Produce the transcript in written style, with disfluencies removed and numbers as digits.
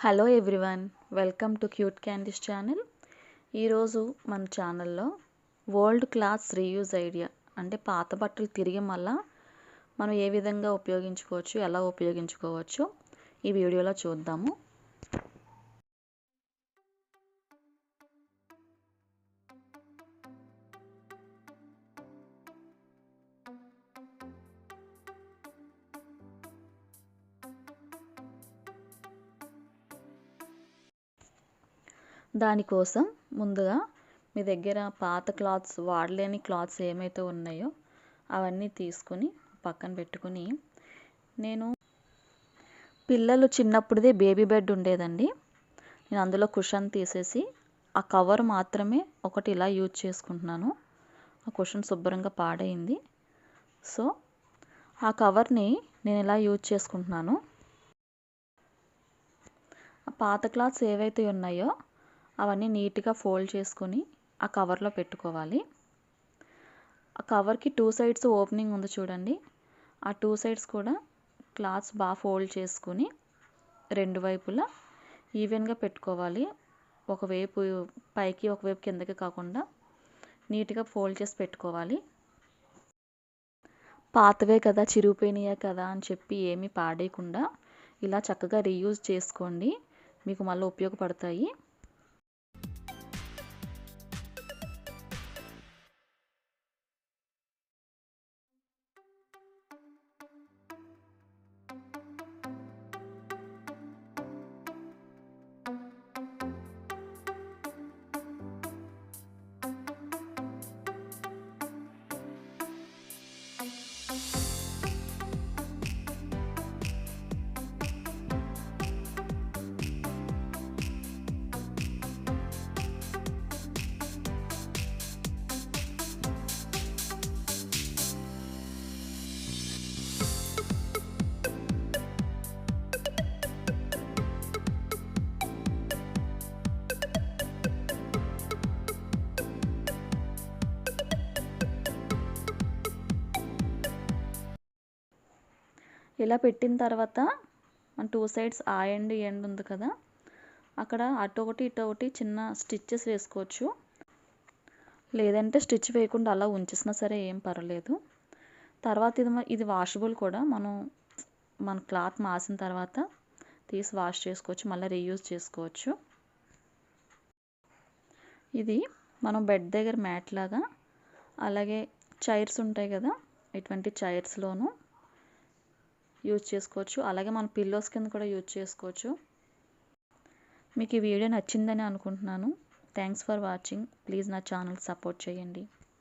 Hello everyone, welcome to cute candies channel. ఈరోజు మన ఛానల్లో ఓల్డ్ క్లాత్స్ రీయూజ్ ఐడియా అంటే పాత బట్టలు తిరిగి మళ్ళా మనం ఏ విధంగా ఉపయోగించుకోవచ్చు, ఎలా ఉపయోగించుకోవచ్చు ఈ వీడియోలో చూద్దాము. దానికోసం ముందుగా మీ దగ్గర పాత క్లాత్స్, వాడలేని క్లాత్స్ ఏమైతే ఉన్నాయో అవన్నీ తీసుకొని పక్కన పెట్టుకుని, నేను పిల్లలు చిన్నప్పుడుదే బేబీ బెడ్ ఉండేదండి. నేను అందులో కుషన్ తీసేసి ఆ కవర్ మాత్రమే ఒకటి ఇలా యూజ్ చేసుకుంటున్నాను. ఆ కుషన్ శుభ్రంగా పాడైంది. సో ఆ కవర్ని నేను ఇలా యూజ్ చేసుకుంటున్నాను. ఆ పాత క్లాత్స్ ఏవైతే ఉన్నాయో అవన్నీ నీట్గా ఫోల్డ్ చేసుకొని ఆ కవర్లో పెట్టుకోవాలి. ఆ కవర్కి 2 సైడ్స్ ఓపెనింగ్ ఉంది చూడండి. ఆ 2 సైడ్స్ కూడా క్లాత్స్ బాగా ఫోల్డ్ చేసుకుని రెండు వైపులా ఈవెన్గా పెట్టుకోవాలి. ఒకవైపు పైకి ఒకవైపు కిందకి కాకుండా నీట్గా ఫోల్డ్ చేసి పెట్టుకోవాలి. పాతవే కదా, చిరిగిపోయినాయే కదా అని చెప్పి ఏమీ పాడేయకుండా ఇలా చక్కగా రీయూజ్ చేసుకోండి, మీకు మళ్ళీ ఉపయోగపడతాయి. ఇలా పెట్టిన తర్వాత మన 2 సైడ్స్ ఆ ఎండ్ ఉంది కదా, అక్కడ అటు ఒకటి ఇటు ఒకటి చిన్న స్టిచ్చెస్ వేసుకోవచ్చు. లేదంటే స్టిచ్ వేయకుండా అలా ఉంచేసినా సరే ఏం పర్వాలేదు. తర్వాత ఇది వాషబుల్ కూడా. మన క్లాత్ మాసిన తర్వాత తీసి వాష్ చేసుకోవచ్చు, మళ్ళీ రీయూజ్ చేసుకోవచ్చు. ఇది మనం బెడ్ దగ్గర మ్యాట్ లాగా, అలాగే చైర్స్ ఉంటాయి కదా, ఇటువంటి చైర్స్లోనూ యూజ్ చేసుకోవచ్చు. అలాగే మన పిల్లోస్ కింద కూడా యూజ్ చేసుకోవచ్చు. మీకు ఈ వీడియో నచ్చిందని అనుకుంటున్నాను. Thanks for watching. ప్లీజ్ నా ఛానల్ సపోర్ట్ చేయండి.